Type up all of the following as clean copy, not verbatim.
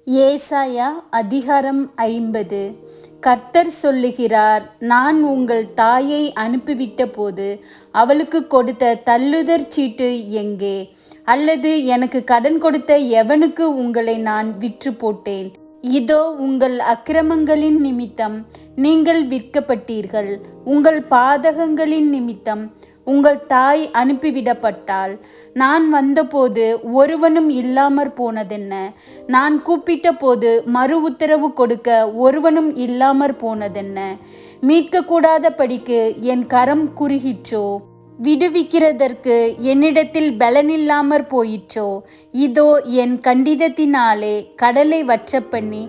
ஏசாயா அதிகாரம் 50. கர்த்தர் சொல்லுகிறார், நான் உங்கள் தாயை அனுப்பிவிட்ட போது அவளுக்கு கொடுத்த தள்ளுதற் சீட்டு எங்கே? அல்லது எனக்கு கடன் கொடுத்த எவனுக்கு உங்களை நான் விற்று போட்டேன்? இதோ உங்கள் அக்கிரமங்களின் நிமித்தம் நீங்கள் விற்கப்பட்டீர்கள். உங்கள் பாதகங்களின் நிமித்தம் உங்கள் தாய் அனுப்பிவிடப்பட்டாள். நான் வந்தபோது ஒருவனும் இல்லாமற் போனதென்ன? நான் கூப்பிட்ட போது மறு உத்தரவு கொடுக்க ஒருவனும் இல்லாமற் போனதென்ன? மீட்கக்கூடாத படிக்கு என் கரம் குறுகிற்றோ? விடுவிக்கிறதற்கு என்னிடத்தில் பலனில்லாமற் போயிற்றோ? இதோ என் கண்டிதத்தினாலே கடலை வற்றப்பண்ணி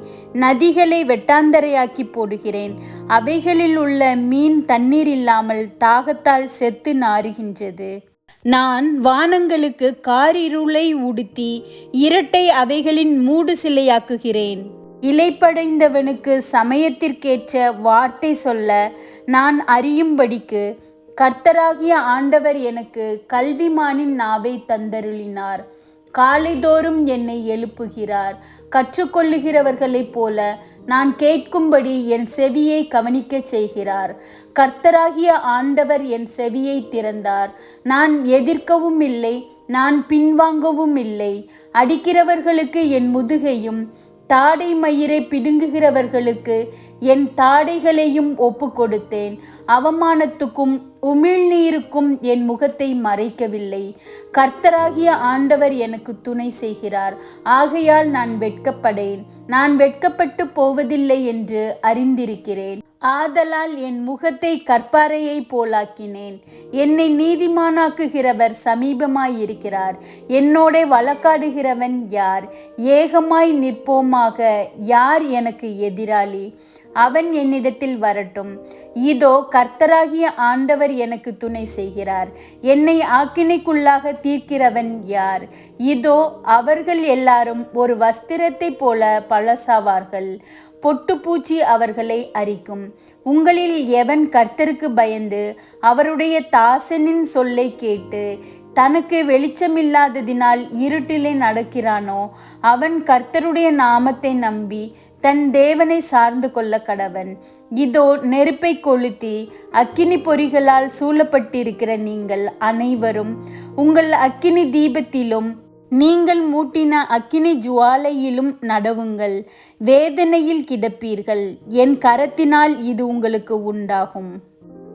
நதிகளை வெட்டாந்தரையாக்கி போடுகிறேன். அவைகளில் உள்ள மீன் தண்ணீர் இல்லாமல் தாகத்தால் செத்து நாறுகின்றது. நான் வானங்களுக்கு காரிருளை உடுத்தி இரட்டை அவைகளின் மூடு சிலையாக்குகிறேன். இளைப்படைந்தவனுக்கு சமயத்திற்கேற்ற வார்த்தை சொல்ல நான் அறியும்படிக்கு கர்த்தராகிய ஆண்டவர் எனக்கு கல்விமானின் நாவை தந்தருளினார். காலைதோறும் என்னை எழுப்புகிறார். கற்றுக்கொள்ளுகிறவர்களைப் போல நான் கேட்கும்படி என் செவியை கவனிக்கச் செய்கிறார். கர்த்தராகிய ஆண்டவர் என் செவியை திறந்தார். நான் எதிர்க்கவும் இல்லை, நான் பின்வாங்கவும் இல்லை. அடிக்கிறவர்களுக்கு என் முதுகையும் தாடை மயிரை பிடுங்குகிறவர்களுக்கு என் தாடைகளையும் ஒப்பு கொடுத்தேன். அவமானத்துக்கும் உமிழ்நீருக்கும் என் முகத்தை மறைக்கவில்லை. கர்த்தராகிய ஆண்டவர் எனக்கு துணை செய்கிறார். ஆகையால் நான் வெட்கப்படேன். நான் வெட்கப்பட்டு போவதில்லை என்று அறிந்திருக்கிறேன். ஆதலால் என் முகத்தை கற்பாறையை போலாக்கினேன். என்னை நீதிமானாக்குகிறவர் சமீபமாயிருக்கிறார். என்னோட வழக்காடுகிறவன் யார்? ஏகமாய் நிற்போமாக. யார் எனக்கு எதிராளி? அவன் என்னிடத்தில் வரட்டும். இதோ கர்த்தராகிய ஆண்டவர் எனக்கு துணை செய்கிறார். என்னை ஆக்கினைக்குள்ளாக தீர்க்கிறவன் யார்? இதோ அவர்கள் எல்லாரும் ஒரு வஸ்திரத்தை போல பழசாவார்கள். பொட்டுப்பூச்சி அவர்களை அரிக்கும். உங்களில் எவன் கர்த்தருக்கு பயந்து அவருடைய தாசனின் சொல்லை கேட்டு தனக்கு வெளிச்சமில்லாததினால் இருட்டிலே நடக்கிறானோ, அவன் கர்த்தருடைய நாமத்தை நம்பி தன் தேவனை சார்ந்து கொள்ள கடவன். இதோ நெருப்பை கொளுத்தி அக்கினி பொறிகளால் சூழப்பட்டிருக்கிற நீங்கள் அனைவரும் உங்கள் அக்கினி தீபத்திலும் நீங்கள் மூட்டின அக்கினி ஜுவாலையிலும் நடவுங்கள். வேதனையில் கிடப்பீர்கள். என் கரத்தினால் இது உங்களுக்கு உண்டாகும்.